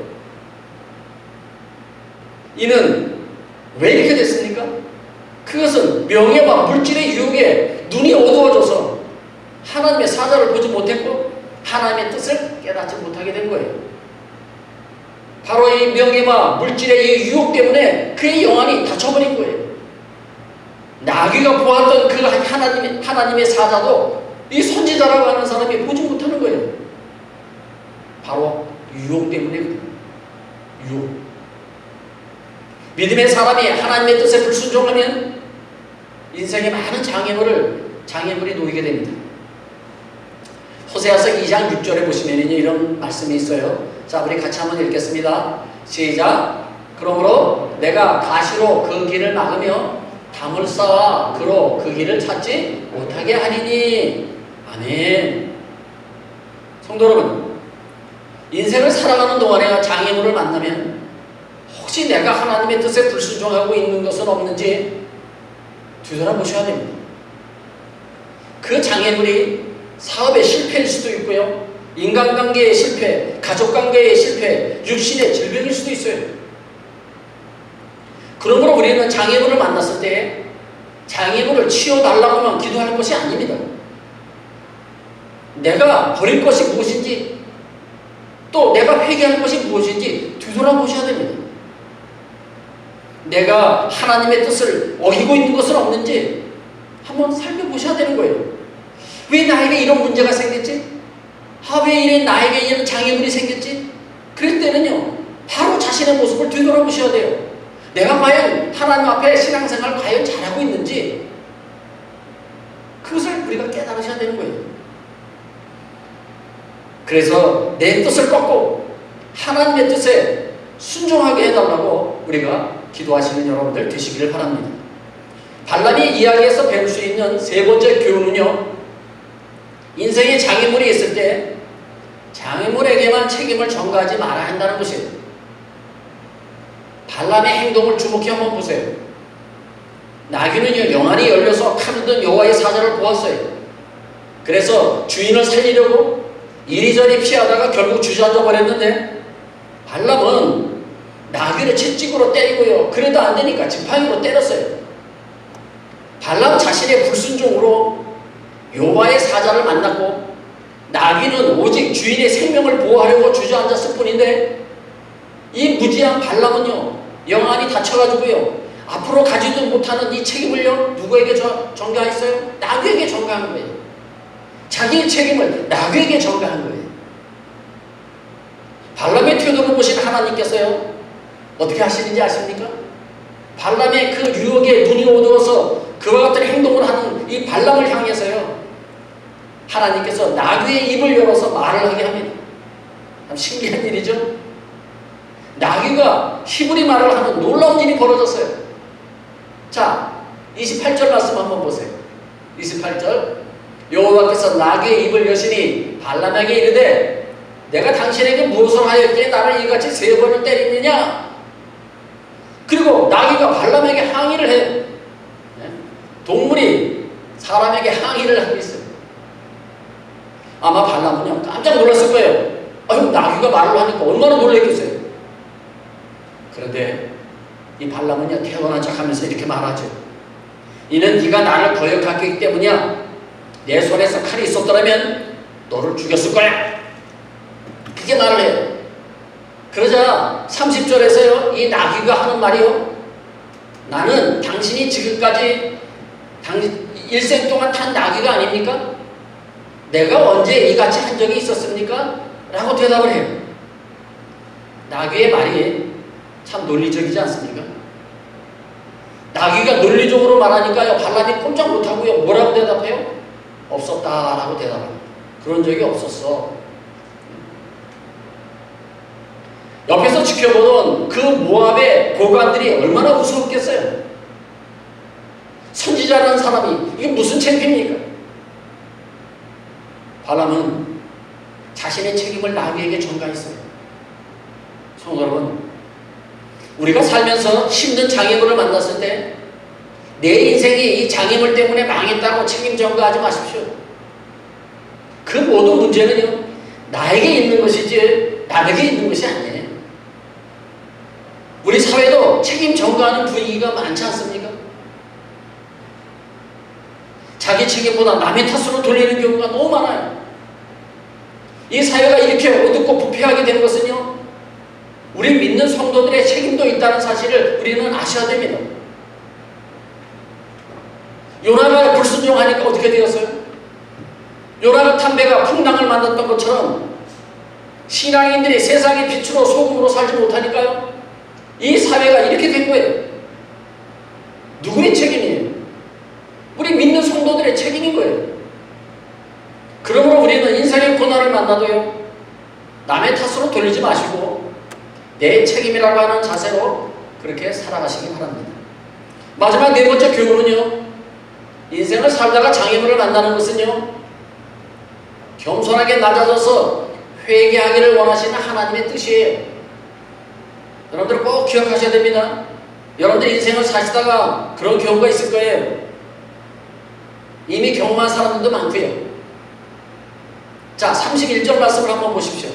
Speaker 1: 이는 왜 이렇게 됐습니까? 그것은 명예와 물질의 유혹에 눈이 어두워져서 하나님의 사자를 보지 못했고 하나님의 뜻을 깨닫지 못하게 된 거예요. 바로 이 명예와 물질의 이 유혹 때문에 그의 영안이 닫혀버린 거예요. 나귀가 보았던 그 하나님의 사자도 이 선지자라고 하는 사람이 보지 못하는 거예요. 바로 유혹 때문에. 유혹. 믿음의 사람이 하나님의 뜻에 불순종하면 인생에 많은 장애물이 놓이게 됩니다. 호세아서 2장 6절에 보시면 이런 말씀이 있어요. 자, 우리 같이 한번 읽겠습니다. 시작. 그러므로 내가 가시로 그 길을 막으며 담을 쌓아 그로 그 길을 찾지 못하게 하리니. 아멘. 성도 여러분, 인생을 살아가는 동안에 장애물을 만나면 혹시 내가 하나님의 뜻에 불순종하고 있는 것은 없는지 뒤돌아보셔야 됩니다. 그 장애물이 사업의 실패일 수도 있고요, 인간관계의 실패, 가족관계의 실패, 육신의 질병일 수도 있어요. 그러므로 우리는 장애물을 만났을 때 장애물을 치워달라고 하면 기도할 것이 아닙니다. 내가 버릴 것이 무엇인지, 또 내가 회개할 것이 무엇인지 뒤돌아보셔야 됩니다. 내가 하나님의 뜻을 어기고 있는 것은 없는지 한번 살펴보셔야 되는 거예요. 왜 나에게 이런 문제가 생겼지? 왜 이래 나에게 이런 장애물이 생겼지? 그럴 때는요, 바로 자신의 모습을 뒤돌아보셔야 돼요. 내가 과연 하나님 앞에 신앙생활 과연 잘하고 있는지, 그것을 우리가 깨달으셔야 되는 거예요. 그래서 내 뜻을 꺾고 하나님의 뜻에 순종하게 해달라고 우리가 기도하시는 여러분들 되시기를 바랍니다. 발람이 이야기에서 배울 수 있는 세 번째 교훈은요, 인생에 장애물이 있을 때 장애물에게만 책임을 전가하지 말아야 한다는 것이에요. 발람의 행동을 주목해 한번 보세요. 나귀는요, 영안이 열려서 칼을 든 여호와의 사자를 보았어요. 그래서 주인을 살리려고 이리저리 피하다가 결국 주저앉아 버렸는데, 발람은 나귀를 채찍으로 때리고요, 그래도 안 되니까 지팡이로 때렸어요. 발람 자신의 불순종으로 여호와의 사자를 만났고, 나귀는 오직 주인의 생명을 보호하려고 주저앉았을 뿐인데, 이 무지한 발람은요, 영안이 다쳐가지고요, 앞으로 가지도 못하는 이 책임을요, 누구에게 전가했어요? 나귀에게 전가한 거예요. 자기의 책임을 나귀에게 전가한 거예요. 발람의 태도를 보신 하나님께서요, 어떻게 하시는지 아십니까? 발람의 그 유혹에 눈이 어두워서 그와 같은 행동을 하는 이 발람을 향해서요, 하나님께서 나귀의 입을 열어서 말을 하게 합니다. 참 신기한 일이죠? 나귀가 히브리 말을 하는 놀라운 일이 벌어졌어요. 자, 28절 말씀 한번 보세요. 28절. 여호와께서 나귀의 입을 여시니 발람에게 이르되, 내가 당신에게 무엇을 하였기에 나를 이같이 3번을 때리느냐? 그리고 나귀가 발람에게 항의를 해요. 동물이 사람에게 항의를 하고 있어요. 아마 발람은요, 깜짝 놀랐을 거예요. 나귀가 말을 하니까 얼마나 놀랐겠어요. 그런데 이 발람은요, 태어난 척하면서 이렇게 말하죠. 이는 네가 나를 거역하기 때문이야. 내 손에서 칼이 있었더라면 너를 죽였을 거야. 그렇게 말을 해요. 그러자 30절에서요, 이 나귀가 하는 말이요, 나는 당신이 지금까지 일생 동안 탄 나귀가 아닙니까? 내가 언제 이같이 한 적이 있었습니까? 라고 대답을 해요. 나귀의 말이 참 논리적이지 않습니까? 나귀가 논리적으로 말하니까요, 발람이 꼼짝 못하고요, 뭐라고 대답해요? 없었다라고 대답합니다. 그런 적이 없었어. 옆에서 지켜보던 그 모압의 고관들이 얼마나 무서웠겠어요. 선지자라는 사람이 이게 무슨 창피입니까? 발람은 자신의 책임을 나귀에게 전가했어요. 성도 여러분, 우리가 살면서 힘든 장애물을 만났을 때 내 인생이 이 장애물 때문에 망했다고 책임 전가하지 마십시오. 그 모든 문제는요, 나에게 있는 것이지 남에게 있는 것이 아니에요. 우리 사회도 책임 전가하는 분위기가 많지 않습니까? 자기 책임보다 남의 탓으로 돌리는 경우가 너무 많아요. 이 사회가 이렇게 어둡고 부패하게 된 것은요, 우리 믿는 성도들의 책임도 있다는 사실을 우리는 아셔야 됩니다. 요나가 불순종하니까 어떻게 되었어요? 요나가 탐배가 풍랑을 만났던 것처럼 신앙인들이 세상의 빛으로 소금으로 살지 못하니까요, 이 사회가 이렇게 된 거예요. 누구의 책임이에요? 우리 믿는 성도들의 책임인 거예요. 그러므로 우리는 인생의 고난을 만나도요, 남의 탓으로 돌리지 마시고 내 책임이라고 하는 자세로 그렇게 살아가시기 바랍니다. 마지막 네 번째 교훈은요, 인생을 살다가 장애물을 만나는 것은요, 겸손하게 낮아져서 회개하기를 원하시는 하나님의 뜻이에요. 여러분들 꼭 기억하셔야 됩니다. 여러분들 인생을 사시다가 그런 경우가 있을 거예요. 이미 경험한 사람들도 많고요. 자, 31절 말씀을 한번 보십시오.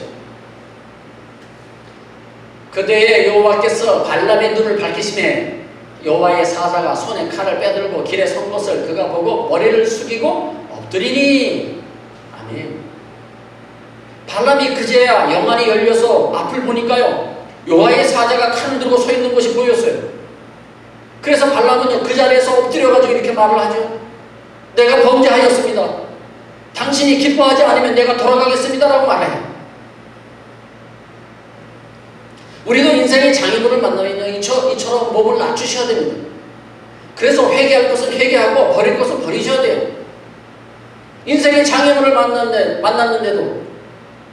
Speaker 1: 그때에 여호와께서 발람의 눈을 밝히심에 여호와의 사자가 손에 칼을 빼들고 길에 선 것을 그가 보고 머리를 숙이고 엎드리니. 아멘. 발람이 그제야 영안이 열려서 앞을 보니까요, 여호와의 사자가 칼을 들고 서 있는 것이 보였어요. 그래서 발람은요, 그 자리에서 엎드려가지고 이렇게 말을 하죠. 내가 범죄하였습니다. 당신이 기뻐하지 않으면 내가 돌아가겠습니다 라고 말해요. 우리도 인생의 장애물을 만나면 이처럼 몸을 낮추셔야 됩니다. 그래서 회개할 것은 회개하고 버릴 것은 버리셔야 돼요. 인생의 장애물을 만났는데도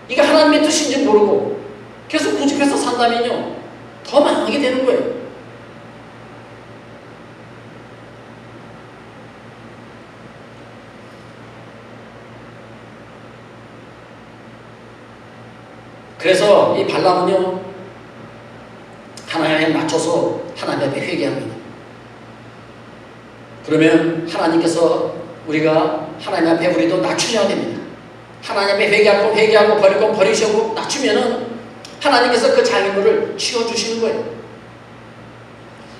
Speaker 1: 이게 하나님의 뜻인지 모르고 계속 고집해서 산다면요, 더 망하게 되는 거예요. 그래서 이 발람은요, 하나님에 맞춰서 하나님 앞에 회개합니다. 그러면 하나님께서 우리가 하나님 앞에 우리도 낮추셔야 됩니다. 하나님 앞에 회개할 건 회개하고 버릴 건 버리시고 낮추면은 하나님께서 그 장애물을 치워주시는 거예요.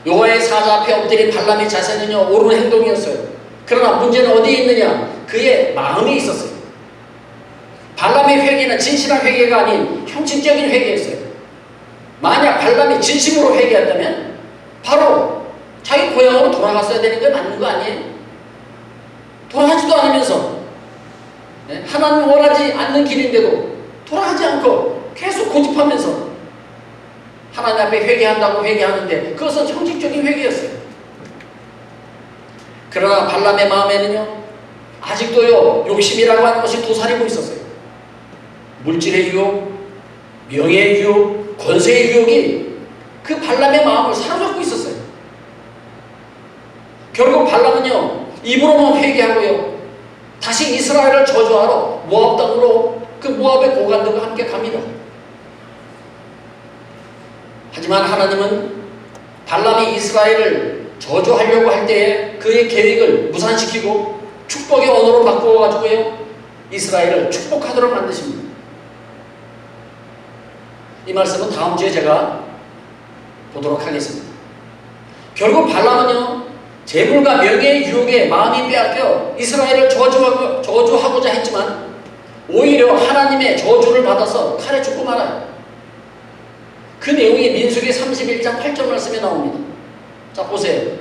Speaker 1: 여호와의 사자 앞에 엎드린 발람의 자세는요, 옳은 행동이었어요. 그러나 문제는 어디에 있느냐? 그의 마음이 있었어요. 발람의 회개는 진실한 회개가 아닌 형식적인 회개였어요. 만약 발람이 진심으로 회개했다면 바로 자기 고향으로 돌아갔어야 되는 게 맞는 거 아니에요? 돌아가지도 않으면서, 하나님 원하지 않는 길인데도 돌아가지 않고 계속 고집하면서 하나님 앞에 회개한다고 회개하는데 그것은 형식적인 회개였어요. 그러나 발람의 마음에는요, 아직도요, 욕심이라고 하는 것이 도사리고 있었어요. 물질의 유혹, 명예의 유혹, 권세의 유혹이 그 발람의 마음을 사로잡고 있었어요. 결국 발람은요, 입으로만 회개하고요, 다시 이스라엘을 저주하러 모압 땅으로 그 모압의 고관들과 함께 갑니다. 하지만 하나님은 발람이 이스라엘을 저주하려고 할 때에 그의 계획을 무산시키고 축복의 언어로 바꾸어가지고요, 이스라엘을 축복하도록 만드십니다. 이 말씀은 다음 주에 제가 보도록 하겠습니다. 결국 발람은요, 재물과 명예의 유혹에 마음이 빼앗겨 이스라엘을 저주하고자 했지만 오히려 하나님의 저주를 받아서 칼에 죽고 말아요. 그 내용이 민수기 31장 8절 말씀에 나옵니다. 자, 보세요.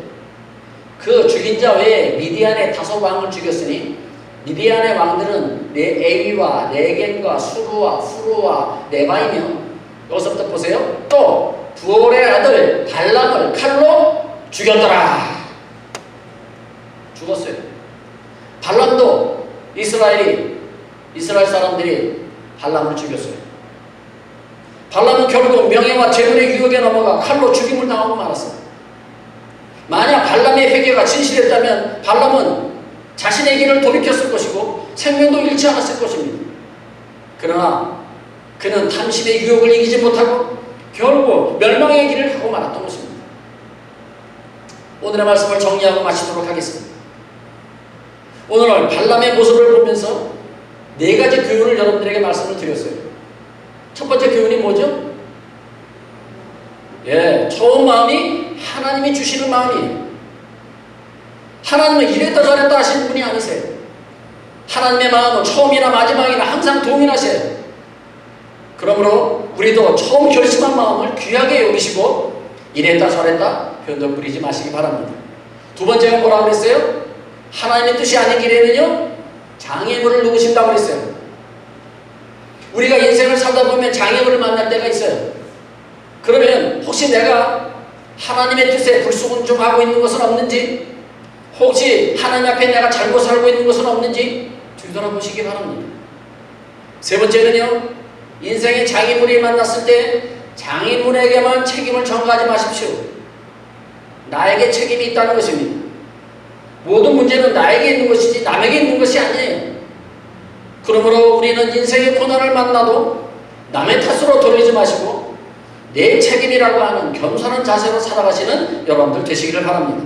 Speaker 1: 그 죽인 자 외에 미디안의 5왕을 죽였으니 미디안의 왕들은 에위와 레겐과 수루와 후루와 네바이며, 여기서부터 보세요. 또 부올의 아들 발람을 칼로 죽였더라. 죽었어요. 발람도 이스라엘 사람들이 발람을 죽였어요. 발람은 결국 명예와 재물의 유혹에 넘어가 칼로 죽임을 당하고 말았어요. 만약 발람의 회개가 진실했다면 발람은 자신의 길을 돌이켰을 것이고 생명도 잃지 않았을 것입니다. 그러나 그는 탐심의 유혹을 이기지 못하고 결국 멸망의 길을 가고 말았던 것입니다. 오늘의 말씀을 정리하고 마치도록 하겠습니다. 오늘 발람의 모습을 보면서 4가지 교훈을 여러분들에게 말씀을 드렸어요. 첫 번째 교훈이 뭐죠? 처음 마음이 하나님이 주시는 마음이에요. 하나님은 이랬다 저랬다 하시는 분이 아니세요. 하나님의 마음은 처음이나 마지막이나 항상 동일하세요. 그러므로 우리도 처음 결심한 마음을 귀하게 여기시고 이랬다 저랬다 변덕 부리지 마시기 바랍니다. 두 번째가 뭐라고 그랬어요? 하나님의 뜻이 아닌 길에는요, 장애물을 놓으신다고 그랬어요. 우리가 인생을 살다 보면 장애물을 만날 때가 있어요. 그러면 혹시 내가 하나님의 뜻에 불순종하고 있는 것은 없는지, 혹시 하나님 앞에 내가 잘못 살고 있는 것은 없는지 뒤돌아보시기 바랍니다. 세 번째는요, 인생의 장애물이 만났을 때 장애물에게만 책임을 전가하지 마십시오. 나에게 책임이 있다는 것입니다. 모든 문제는 나에게 있는 것이지 남에게 있는 것이 아니에요. 그러므로 우리는 인생의 고난을 만나도 남의 탓으로 돌리지 마시고 내 책임이라고 하는 겸손한 자세로 살아가시는 여러분들 되시기를 바랍니다.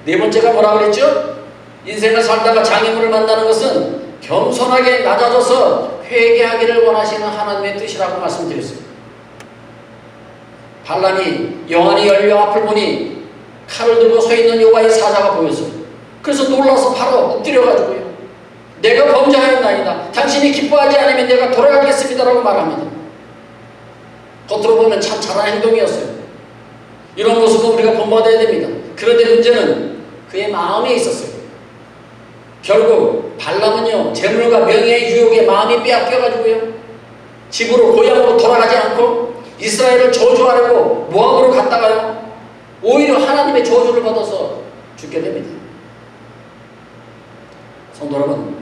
Speaker 1: 네 번째가 뭐라 그랬죠? 인생을 살다가 장애물을 만나는 것은 겸손하게 낮아져서 회개하기를 원하시는 하나님의 뜻이라고 말씀드렸습니다. 발람이 영안이 열려 앞을 보니 칼을 들고 서 있는 여호와의 사자가 보였어요. 그래서 놀라서 바로 엎드려가지고요, 내가 범죄하였나이다. 당신이 기뻐하지 않으면 내가 돌아가겠습니다라고 말합니다. 겉으로 보면 참 잘한 행동이었어요. 이런 모습은 우리가 본받아야 됩니다. 그런데 문제는 그의 마음에 있었어요. 결국 발람은요, 재물과 명예의 유혹에 마음이 빼앗겨가지고요, 집으로 고향으로 돌아가지 않고 이스라엘을 저주하려고 모압으로 갔다가요, 오히려 하나님의 저주를 받아서 죽게 됩니다. 성도 여러분,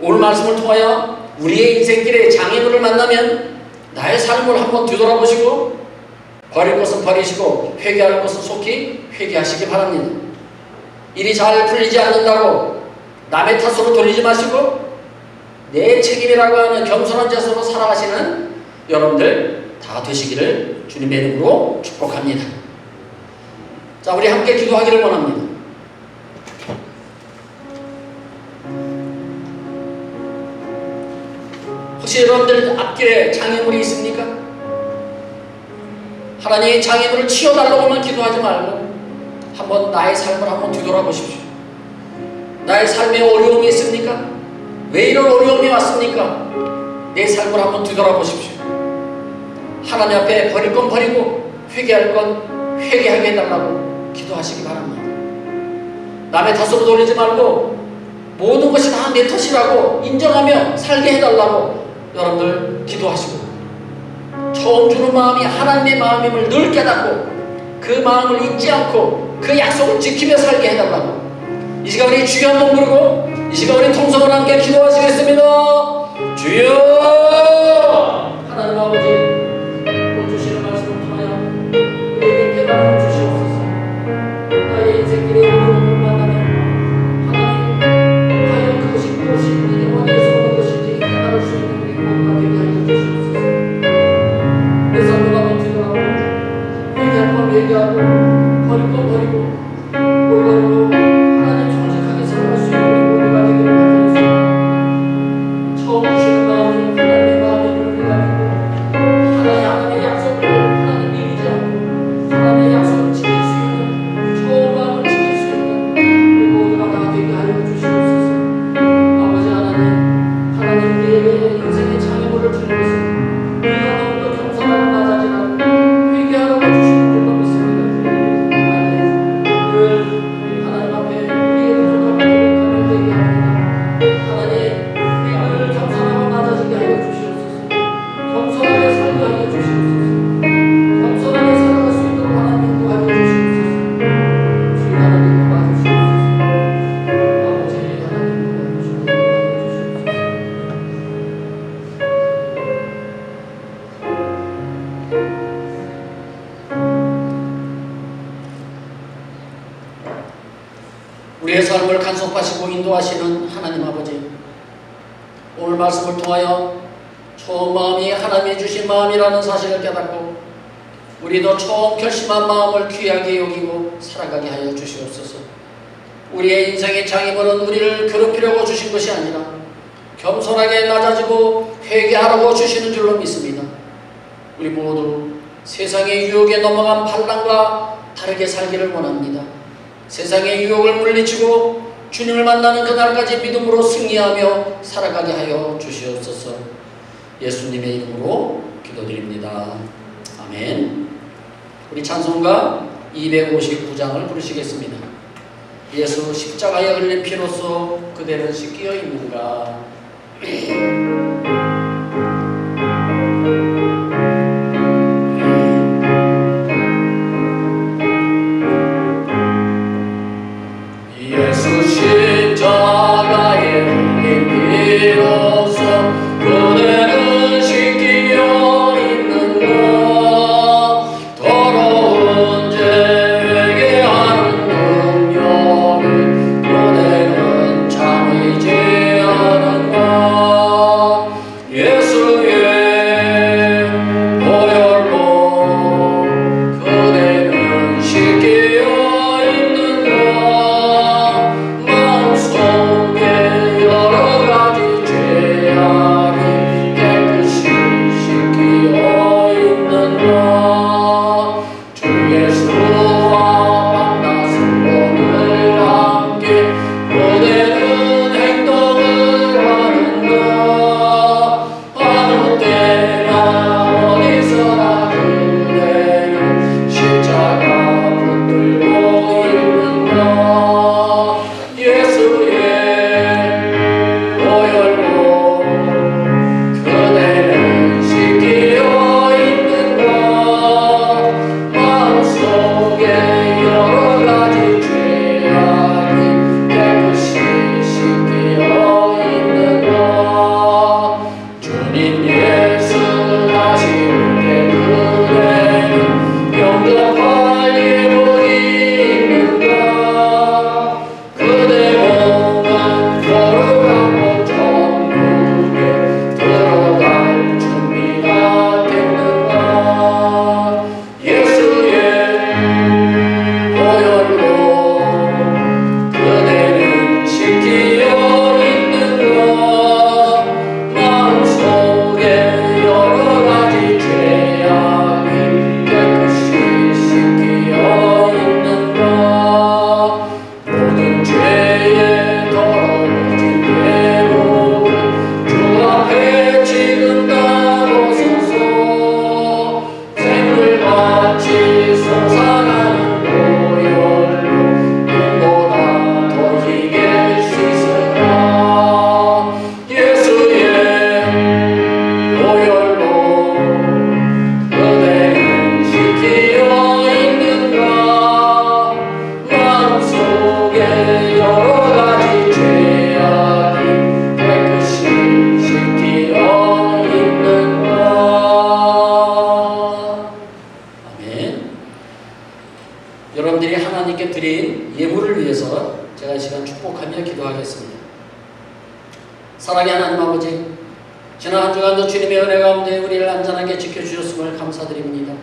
Speaker 1: 오늘 말씀을 통하여 우리의 인생길에 장애물을 만나면 나의 삶을 한번 뒤돌아보시고 버릴 것은 버리시고 회개할 것은 속히 회개하시기 바랍니다. 일이 잘 풀리지 않는다고 남의 탓으로 돌리지 마시고 내 책임이라고 하는 겸손한 자세로 살아가시는 여러분들 다 되시기를 주님의 이름으로 축복합니다. 자, 우리 함께 기도하기를 원합니다. 혹시 여러분들 앞길에 장애물이 있습니까? 하나님의 장애물을 치워달라고만 기도하지 말고 한번 나의 삶을 한번 뒤돌아보십시오. 나의 삶에 어려움이 있습니까? 왜 이런 어려움이 왔습니까? 내 삶을 한번 뒤돌아보십시오. 하나님 앞에 버릴 건 버리고 회개할 건 회개하게 해달라고 기도하시기 바랍니다. 남의 탓으로 돌리지 말고 모든 것이 다 내 탓이라고 인정하며 살게 해달라고 여러분들 기도하시고, 처음 주는 마음이 하나님의 마음임을 늘 깨닫고 그 마음을 잊지 않고 그 약속을 지키며 살게 해달라고 이 시간 우리 주여 한번 부르고 이 시간 우리 통성을 함께 기도하시겠습니다. 주여! 하나님 아버지, 오늘 주시는 말씀을 통하여 우리에게 깨달음을 주시옵소서. 나의 인생길에 어려움을 만나면 하나님, 과연 그것이 무엇인지 어디에서 오는 것인지 깨달을 수 있는 우리 모두가 되게 하여 주시옵소서. 내 삶을 한번 뒤돌아보고 회개할 건 회개하고 버릴 건 버리고 올바르고 하나님 정직하게 살아갈 수 있는 우리 모두가 되기를 바라겠습니다. 처음 주시는 마음이 하나님의 마음임을 우리가 믿고 하나님의 약속을 하나님 믿지 않고 하나님의 약속을 지킬 수 있는 처음 마음을 지킬 수 있는 우리 모두가 다 되게 하여 주시옵소서. 아버지 하나님, 하나님 우리에게 인생의 장애물을 주는 것은 우리가 너무도 겸손하고 낮아지라고 회개하라고 주시는 줄로 믿습니다. 하나님, 늘 하나님 앞에 우리의 부족함을 고백하며 회개합니다. 하나님, 우리 늘 겸손하고 낮아지게 하여 주시옵소서. 겸손하게 살게 하여 주시옵소서. 겸손하게 살아갈 수 있도록 하나님 인도하여 주시옵소서. 주의 하나님 도와주시옵소서. 아버지 하나님 도와주시옵소서. 우리의 삶을 간섭하시고 인도하시는 하나님 아버지, 오늘 말씀을 통하여 처음 마음이 하나님이 주신 마음이라는 사실을 깨닫고 우리도 처음 결심한 마음을 귀하게 여기고 살아가게 하여 주시옵소서. 우리의 인생의 장애물은 우리를 괴롭히려고 주신 것이 아니라 겸손하게 낮아지고 회개하라고 주시는 줄로 믿습니다. 우리 모두 세상의 유혹에 넘어간 발람과 다르게 살기를 원합니다. 세상의 유혹을 물리치고 주님을 만나는 그날까지 믿음으로 승리하며 살아가게 하여 주시옵소서. 예수님의 이름으로 기도드립니다. 아멘. 우리 찬송가 259장을 부르시겠습니다. 예수 십자가에 흘린 피로써 그대는 씻기어 있는가. 예수 십자가에 흘린 피로써 그대는 씻기어 있는가. 더러운 죄에게 위해서 제가 이 시간 축복하며 기도하겠습니다. 사랑의 하나님 아버지, 지난 한 주간도 주님의 은혜 가운데 우리를 안전하게 지켜주셨음을 감사드립니다.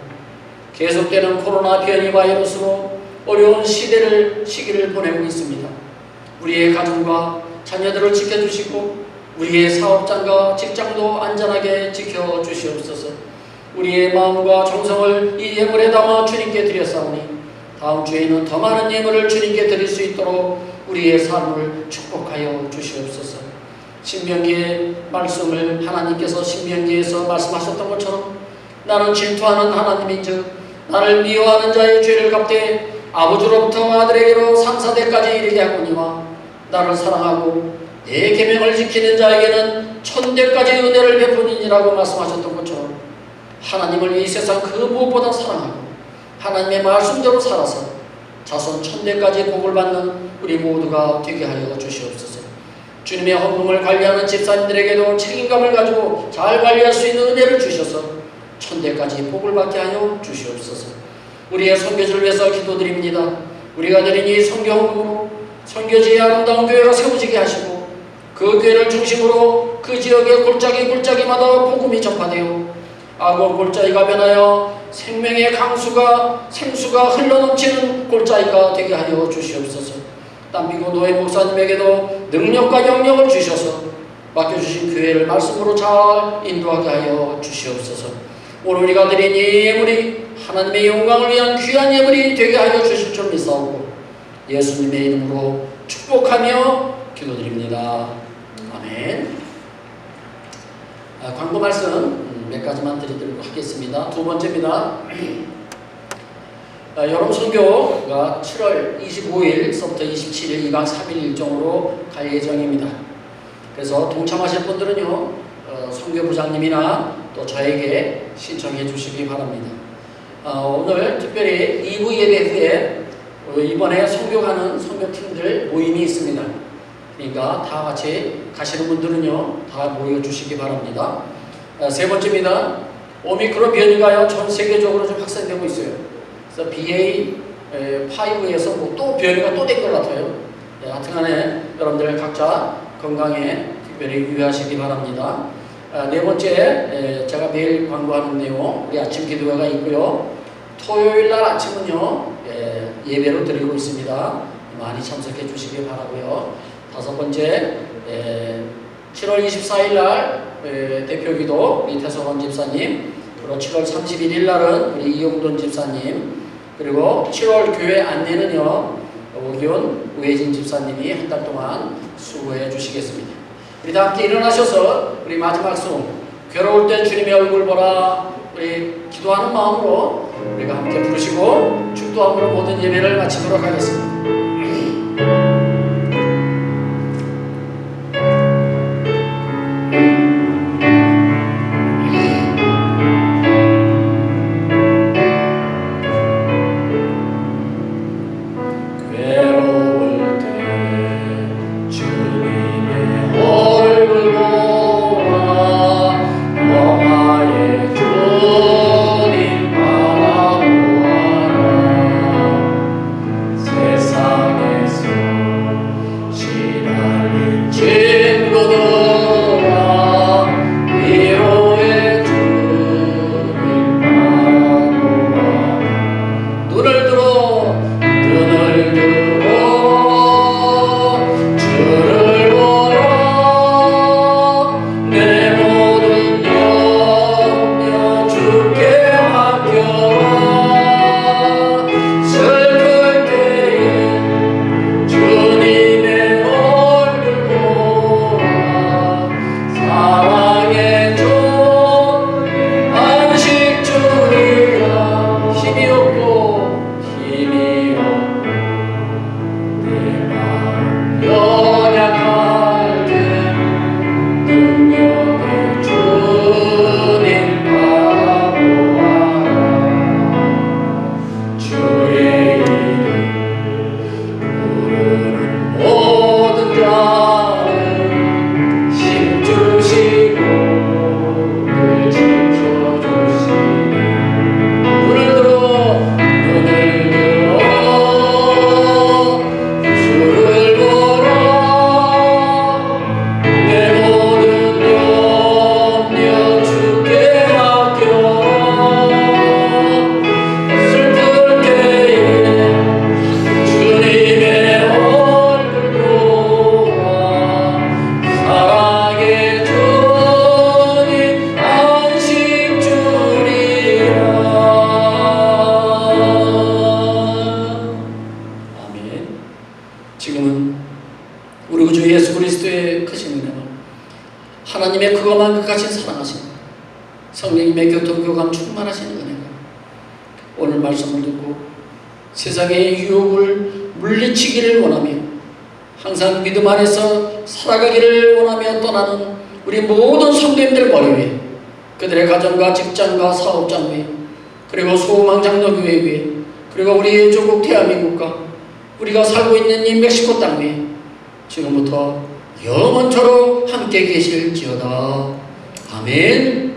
Speaker 1: 계속되는 코로나 변이 바이러스로 어려운 시기를 보내고 있습니다. 우리의 가정과 자녀들을 지켜주시고 우리의 사업장과 직장도 안전하게 지켜주시옵소서. 우리의 마음과 정성을 이 예물에 담아 주님께 드렸사오니 다음 주에는 더 많은 예물을 주님께 드릴 수 있도록 우리의 삶을 축복하여 주시옵소서. 신명기의 말씀을 하나님께서 신명기에서 말씀하셨던 것처럼 나는 질투하는 하나님인즉 나를 미워하는 자의 죄를 갚되 아버지로부터 아들에게로 3, 4대까지 이르게 하거니와 나를 사랑하고 내 계명을 지키는 자에게는 1000대까지 은혜를 베푸니라고 말씀하셨던 것처럼 하나님을 이 세상 그 무엇보다 사랑하고 하나님의 말씀대로 살아서 자손 1000대까지 복을 받는 우리 모두가 되게 하여 주시옵소서. 주님의 헌금을 관리하는 집사님들에게도 책임감을 가지고 잘 관리할 수 있는 은혜를 주셔서 1000대까지 복을 받게 하여 주시옵소서. 우리의 선교지를 위해서 기도드립니다. 우리가 드린 이 선교 헌금으로 선교지의 아름다운 교회가 세워지게 하시고 그 교회를 중심으로 그 지역의 골짜기마다 복음이 전파되어 악어 골짜기가 변하여 생명의 생수가 흘러넘치는 골짜기가 되게 하여 주시옵소서. 땀비고 노예 목사님에게도 능력과 영역을 주셔서 맡겨주신 교회를 말씀으로 잘 인도하게 하여 주시옵소서. 오늘 우리가 드린 이 예물이 하나님의 영광을 위한 귀한 예물이 되게 하여 주실 줄 믿사오고 예수님의 이름으로 축복하며 기도드립니다. 아멘. 광고 말씀 몇 가지만 드리도록 하겠습니다. 두 번째입니다. 여름 선교가 7월 25일서부터 27일 2박 3일 일정으로 갈 예정입니다. 그래서 동참하실 분들은요, 선교부장님이나 또 저에게 신청해 주시기 바랍니다. 오늘 특별히 2부 예배 후에 이번에 선교 가는 선교팀들 모임이 있습니다. 그러니까 다 같이 가시는 분들은요, 다 모여주시기 바랍니다. 세 번째입니다. 오미크론 변이가요, 전 세계적으로 좀 확산되고 있어요. 그래서 BA5에서 또 변이가 또 된 것 같아요. 하여튼간에 여러분들 각자 건강에 특별히 유의하시기 바랍니다. 네 번째, 제가 매일 광고하는 내용, 우리 아침 기도회가 있고요. 토요일 날 아침은요, 예배로 드리고 있습니다. 많이 참석해 주시기 바라고요. 다섯 번째, 7월 24일 날 대표기도 우리 태성원 집사님, 그리고 7월 31일 날은 우리 이용돈 집사님, 그리고 7월 교회 안내는요, 오기온 우혜진 집사님이 한 달 동안 수고해 주시겠습니다. 우리 다 함께 일어나셔서 우리 마지막 수업, 괴로울 때 주님의 얼굴 보라, 우리 기도하는 마음으로 우리가 함께 부르시고 축도함으로 모든 예배를 마치도록 하겠습니다.
Speaker 2: 세상
Speaker 1: 그거만 끝까지 사랑하신 것, 성령님의 교통교감 충만하시는 은혜가 오늘 말씀을 듣고 세상의 유혹을 물리치기를 원하며 항상 믿음 안에서 살아가기를 원하며 떠나는 우리 모든 성도님들 머리 위에, 그들의 가정과 직장과 사업장 위에, 그리고 소망 장로교회 위에, 그리고 우리의 조국 대한민국과 우리가 살고 있는 이 멕시코 땅 위에 지금부터 영원토록 함께 계실지어다. 아멘.